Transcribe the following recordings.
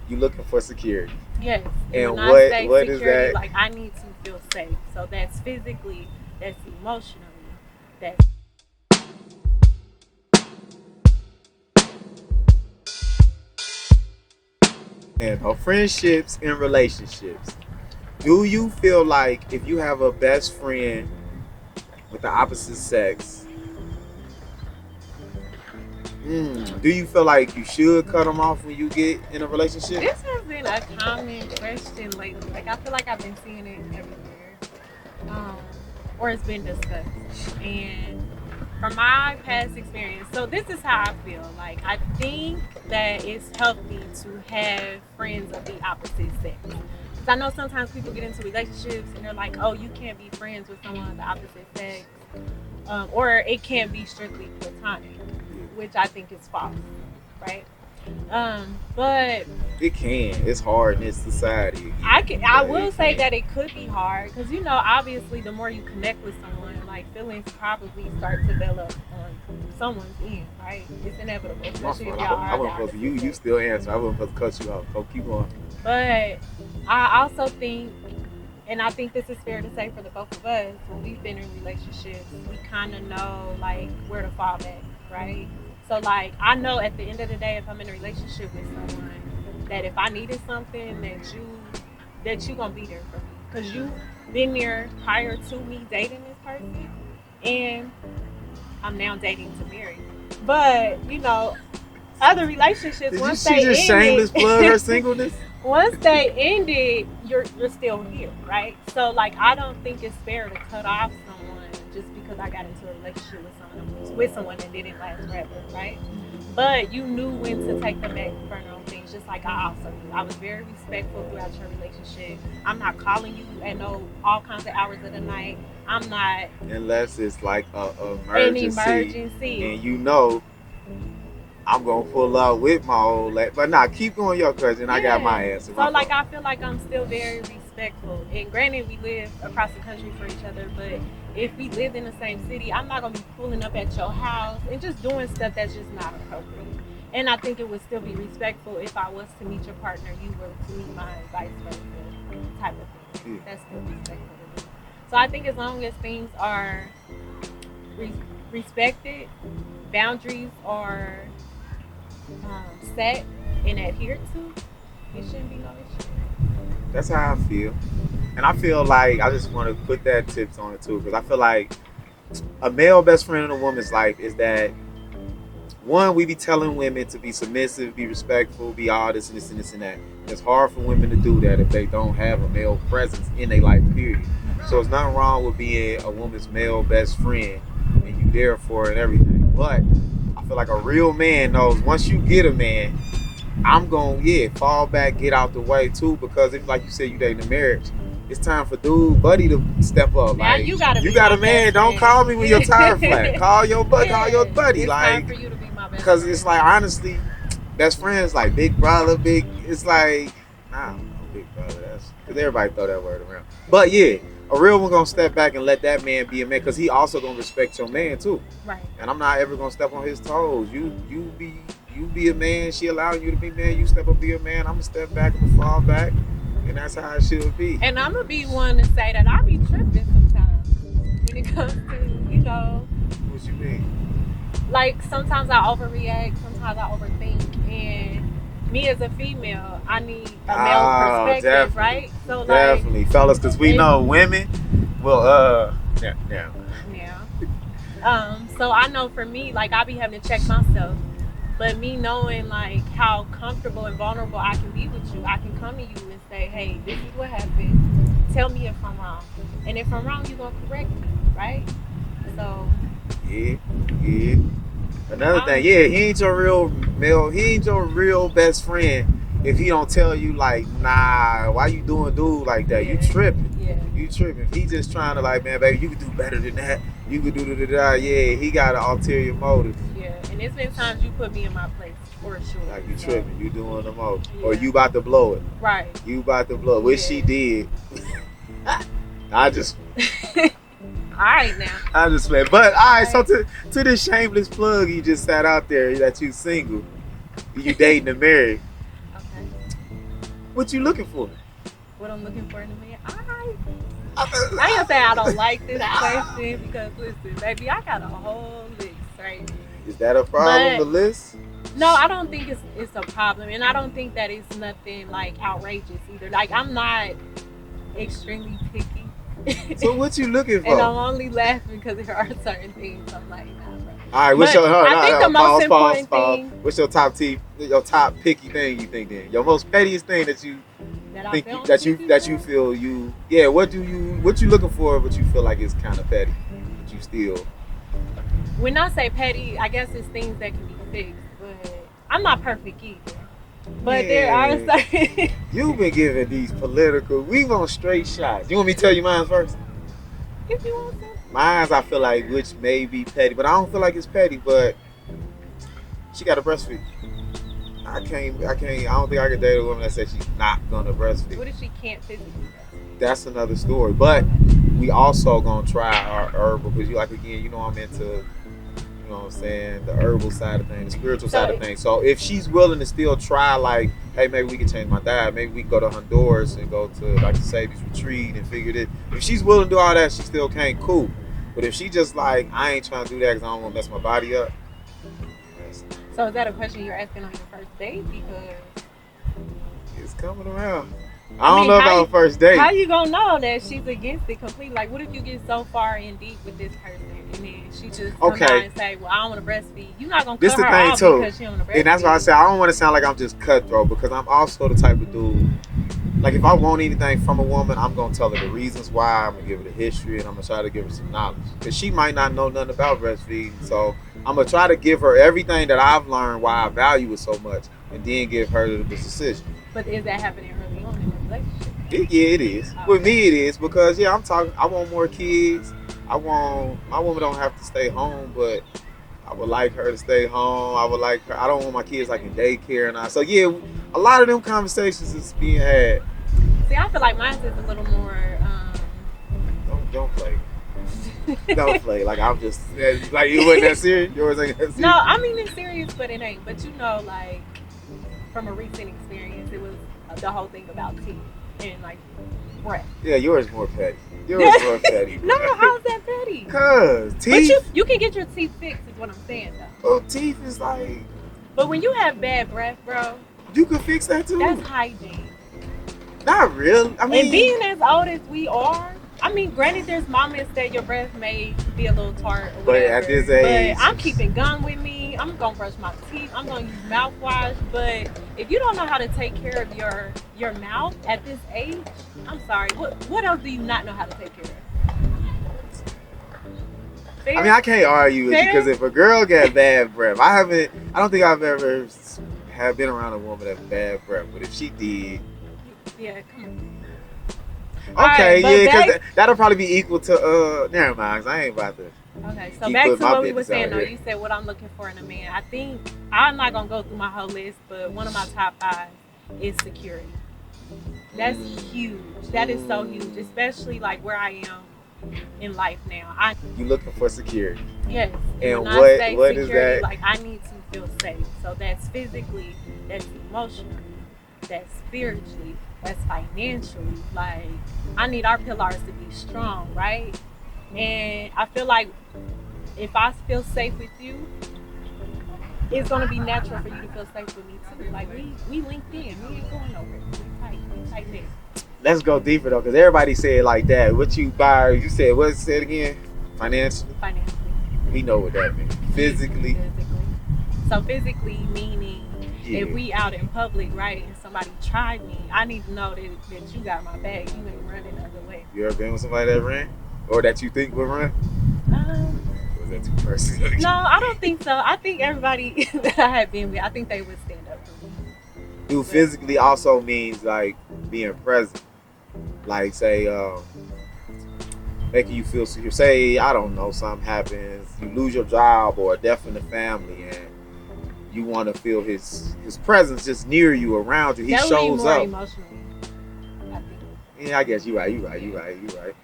You looking for security. Yes. And And when I say what is security, that? like I need to feel safe. So that's physically, that's emotionally, that's And friendships and relationships. Do you feel like if you have a best friend with the opposite sex, do you feel like you should cut them off when you get in a relationship? this has been a common question lately. Like I feel like I've been seeing it everywhere. Um, or it's been discussed. And from my past experience, so this is how I feel. Like I think that it's healthy to have friends of the opposite sex. Because I know sometimes people get into relationships and they're like, "Oh, you can't be friends with someone of the opposite sex," or it can't be strictly platonic, which I think is false, right? But It can. It's hard in this society again, I but will it say can. that it could be hard because obviously the more you connect with someone, like feelings probably start to develop on someone's end, right? It's inevitable, My especially if fault. y'all I are the wasn't supposed to. opposite You sex. still answer. I wasn't supposed to cut you off. Go keep going. But I also think, and I think this is fair to say for the both of us, when we've been in relationships, we kind of know like where to fall back, right? So like I know at the end of the day, if I'm in a relationship with someone, that if I needed something, that you gonna be there for me because you been there prior to me dating this person, and I'm now dating to marry. But other relationships Did you once she just they shameless plug her ended, singleness? once they ended, you're still here, right? So like I don't think it's fair to cut off someone just because I got into a relationship with someone that didn't last forever, right? But you knew when to take the back burner on things, just like I also knew. I was very respectful throughout your relationship. I'm not calling you at no all kinds of hours of the night. I'm not Unless it's like a an emergency, emergency. and I'm gonna pull out with my old lady. But nah, keep going your question. I got my Yeah. answer. So My like fault. I feel like I'm still very respectful. And granted we live across the country for each other, but if we lived in the same city, I'm not gonna be pulling up at your house and just doing stuff that's just not appropriate. And I think it would still be respectful if I was to meet your partner, you were to meet mine, vice versa, type of thing. Yeah. That's still respectful to me. So I think as long as things are re- respected, boundaries are set and adhered to, it shouldn't be no issue. That's how I feel. And I feel like I just want to put that tips on it too, because I feel like a male best friend in a woman's life is that one, we be telling women to be submissive, be respectful, be all this and this and this and that. It's hard for women to do that if they don't have a male presence in their life, period. So it's nothing wrong with being a woman's male best friend and you there for her and everything. But I feel like a real man knows once you get a man, I'm going to fall back, get out the way too, because if like you said you dating a marriage, it's time for dude buddy to step up. Now Like you gotta you be got my a man, best don't friend. call me when your tire flat. Call your Yeah, buddy. it's time Like for you to be my best because it's friend. like honestly, best friends like big brother, big. It's like I don't know, big brother. That's because everybody throw that word around. But yeah, a real one gonna step back and let that man be a man because he also gonna respect your man too. Right. And I'm not ever gonna step on his toes. You be a man. She allowing you to be man. You step up, be a man. I'm gonna step back, I'm gonna fall back, and that's how it should be. And I'm gonna be one to say that I be tripping sometimes when it comes to What you mean? like sometimes I overreact, sometimes I overthink, and me as a female, I need a male Oh, perspective, definitely, right? So like, definitely, fellas, because we it know women. Well, yeah. yeah. So I know for me, like I be having to check myself. But me knowing like how comfortable and vulnerable I can be with you, I can come to you and say, "Hey, this is what happened. Tell me if I'm wrong, and if I'm wrong, you're gonna correct me, right?" So, Yeah, yeah. Another thing, I'm yeah, he ain't your real male. He ain't your real best friend if he don't tell you like, nah, why you doing dude like that? You yeah, tripping. yeah, You tripping. He just trying to like, man, baby, you could do better than that. You could do da. Yeah, he got an ulterior motive. yeah. And it's been times you put me in my place for sure. Like you So, tripping. You doing the most, or yeah, you about to blow it. right, You about to blow it, which she yeah. did. I just All right now, I just played. But all right, so right? to this shameless plug you just sat out there that you single, you dating and married. Okay. What you looking for? What I'm looking for in a man? I ain't gonna say I don't like this question because listen, baby, I got a whole list, right? Is that a problem? The list? No, I don't think it's a problem, and I don't think that it's nothing like outrageous either. Like I'm not extremely picky. So what you looking for? And I'm only laughing because there are certain things I'm like, nah, bro. All right, what's your? I think the most important thing. What's your top picky thing you think then? Your most pettiest thing that you think that you feel you? Yeah, what you looking for? What you feel like is kind of petty, but you still. When I say petty, I guess it's things that can be fixed, but I'm not perfect either. But there are certain. You've been giving these political. We want straight shots. You want me to tell you mine first? If you want to. Mine's I feel like which may be petty, but I don't feel like it's petty. But she got to breastfeed. I don't think I could date a woman that says she's not gonna breastfeed. What if she can't physically breastfeed? That's another story. But we also gonna try our herbal because you like again, you know I'm into, you know what I'm saying, the herbal side of things, the spiritual side of things. So if she's willing to still try, like, hey, maybe we can change my diet, maybe we can go to Honduras and go to like the Savior's retreat and figure it. If she's willing to do all that, she still can't. Cool. But if she just like, I ain't trying to do that because I don't want to mess my body up. So is that a question you're asking on your first date? Because it's coming around. I don't know about a first date. How you gonna know that she's against it completely? Like, what if you get so far in deep with this person and then she just come out and say, "Well, I don't want to breastfeed." You're not gonna cut her off because she don't want to breastfeed. And that's why I say I don't want to sound like I'm just cutthroat because I'm also the type of dude. Like if I want anything from a woman, I'm gonna tell her the reasons why. I'm gonna give her the history and I'm gonna try to give her some knowledge because she might not know nothing about breastfeeding. So I'm gonna try to give her everything that I've learned, why I value it so much, and then give her the decision. But is that happening early on in the relationship? It is. Okay. With me, it is because I'm talking. I want more kids. My woman don't have to stay home, but I would like her to stay home. I would like her. I don't want my kids like in daycare and all. So yeah, a lot of them conversations is being had. See, I feel like mine is a little more. Don't play. Don't play. Like I'm just like you wasn't that serious. Yours ain't that serious. No, I mean it's serious, but it ain't. But you know, like from a recent experience, it was the whole thing about teeth and like breath. Yeah, yours more petty. Yours more petty. No, how's that petty? Cause teeth. But you can get your teeth fixed, is what I'm saying though. Well, teeth is like. But when you have bad breath, bro, you can fix that too. That's hygiene. Not really. I mean, and being as old as we are, I mean, granted, there's moments that your breath may be a little tart or whatever. But at this age, but I'm keeping gum with me. I'm gonna brush my teeth. I'm gonna use mouthwash. But if you don't know how to take care of your mouth at this age, I'm sorry. What else do you not know how to take care of? Fair? I mean, I can't argue with you because if a girl got bad breath, I don't think I've ever been around a woman that had bad breath. But if she did. Yeah, come on. Okay, right, yeah, because that'll probably be equal to never mind, 'cause I ain't about to. Okay, so back to what we were saying though. You said what I'm looking for in a man. I think I'm not gonna go through my whole list, but one of my top 5 is security. That's huge. That is so huge, especially like where I am in life now. You looking for security? Yes. And what security, is that? Like I need to feel safe. So that's physically, that's emotionally, that's spiritually, that's financially. Like I need our pillars to be strong, right? And I feel like if I feel safe with you, it's gonna be natural for you to feel safe with me too. Like we linked in, we ain't going nowhere. We tight there. Let's go deeper though, because everybody said it like that. What you buy? You said what? Say it again. Financially. We know what that means. Physically. So physically meaning. Yeah. If we out in public, right, and somebody tried me, I need to know that you got my back. You ain't running the other way. You ever been with somebody that ran? Or that you think would run? Was that too personal? No, I don't think so. I think everybody that I have been with, I think they would stand up for me. Dude, physically also means like being present. Like say, making you feel secure. Say, I don't know, something happens, you lose your job or a death in the family and you want to feel his presence just near you, around you. He that shows more up. Emotionally, I think. Yeah, I guess you're right.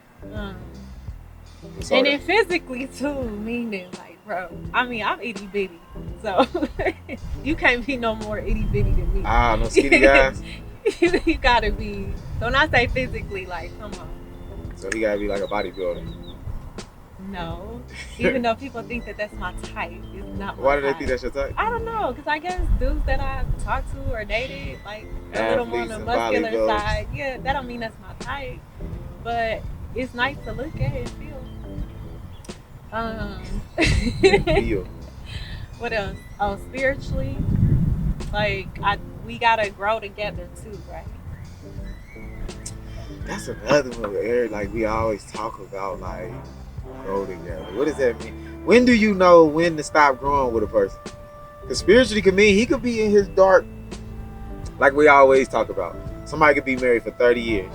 And then physically too, meaning like, bro, I mean, I'm itty bitty, so you can't be no more itty bitty than me. No skinny guys. You gotta be. Don't I say physically? Like, come on. So he gotta be like a bodybuilder. No. Even though people think that that's my type, it's not my Why do they think type. that's your type? I don't know, cause I guess dudes that I talked to or dated, like a little more on Athletes the and muscular bodybuilders. side, yeah, that don't mean that's my type. But it's nice to look at and feel. Um, And feel. what else? Oh, spiritually, like we gotta grow together too, right? That's another one where like we always talk about like grow together. What does that mean? When do you know when to stop growing with a person? Because spiritually could mean he could be in his dark, like we always talk about. Somebody could be married for 30 years.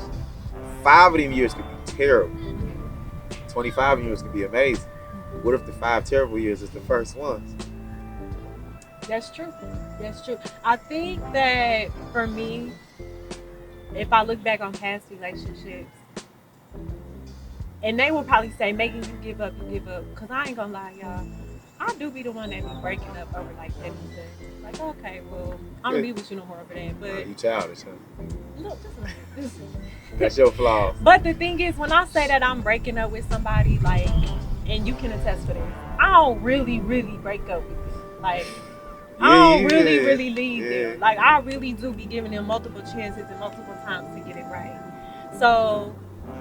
5 of them years could be terrible. Mm-hmm. 25 years could be amazing. What if the 5 terrible years is the first ones? That's true. That's true. I think that for me, if I look back on past relationships, and they will probably say, making you give up, you give up. Because I ain't gonna lie, y'all. I do be the one that be breaking up over like petty stuff. Like, okay, well, I don't Yeah. be with you no more over that. But You childish, huh? look, just a little bit. That's your flaws. But the thing is, when I say that I'm breaking up with somebody, like, and you can attest for this, I don't really, really break up with them. Like, I Yeah, don't really, yeah, really leave yeah. them. Like, I really do be giving them multiple chances and multiple times to get it right. So,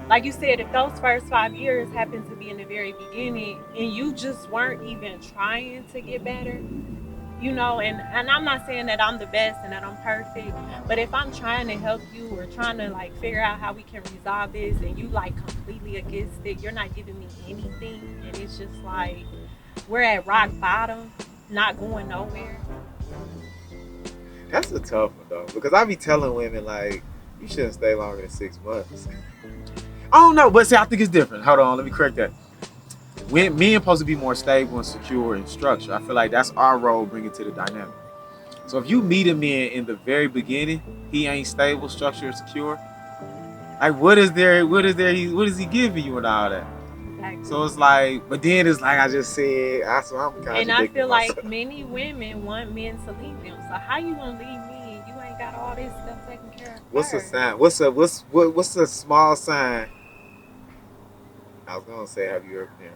like you said, if those first 5 years happen to be in the very beginning and you just weren't even trying to get better, and I'm not saying that I'm the best and that I'm perfect, but if I'm trying to help you or trying to like figure out how we can resolve this and you like completely against it, you're not giving me anything, and it's just like we're at rock bottom, not going nowhere. That's a tough one though, because I be telling women like you shouldn't stay longer than 6 months. I don't know, but see, I think it's different. Hold on, let me correct that. When men supposed to be more stable and secure in structure, I feel like that's our role bringing to the dynamic. So if you meet a man in the very beginning, he ain't stable, structured, secure. Like what is there? What is there? What is he giving you and all that? Exactly. So it's like, but then it's like I just said, so I'm And I contradicting feel like myself. many women want men to leave them. So how you gonna leave me and you ain't got all this stuff taken care of What's a first? sign? What's a small sign? I was gonna say, have you ever been